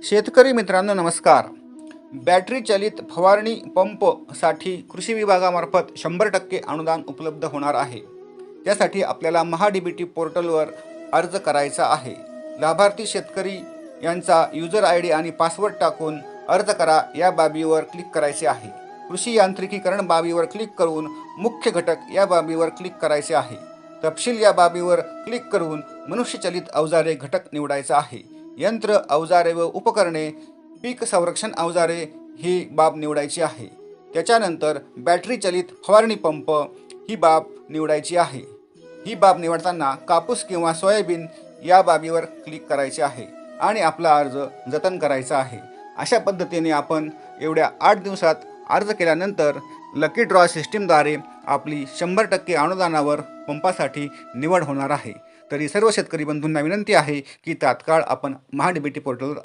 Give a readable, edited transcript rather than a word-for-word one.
शेतकरी मित्रांनो नमस्कार. बॅटरी चालित फवारणी पंप साठी कृषी विभागामार्फत 100% अनुदान उपलब्ध होणार आहे. त्यासाठी आपल्याला महाडीबीटी पोर्टलवर अर्ज करायचा आहे. लाभार्थी शेतकरी यांचा यूजर आयडी आणि पासवर्ड टाकून अर्ज करा या बाबीवर क्लिक करायचे आहे. कृषी यांत्रिकीकरण बाबीवर क्लिक करून मुख्य घटक या बाबीवर क्लिक करायचे आहे. तपशील या बाबीवर क्लिक करून मनुष्यचलित अवजारे घटक निवडायचा आहे. यंत्र, अवजारे व उपकरणे, पीक संरक्षण अवजारे ही बाब निवडायची आहे. त्याच्यानंतर बॅटरी चालित फवारणी पंप ही बाब निवडायची आहे. ही बाब निवडताना कापूस किंवा सोयाबीन या बाबीवर क्लिक करायचे आहे आणि आपला अर्ज जतन करायचा आहे. अशा पद्धतीने आपण एवढ्या 8 दिवसात अर्ज केल्यानंतर लकी ड्रॉ सिस्टीमद्वारे आपली 100% अनुदानावर पंपासाठी निवड होणार आहे. तरी सर्व शेतकरी बंधूंना विनंती आहे की तात्काळ आपण महाडीबीटी पोर्टलवर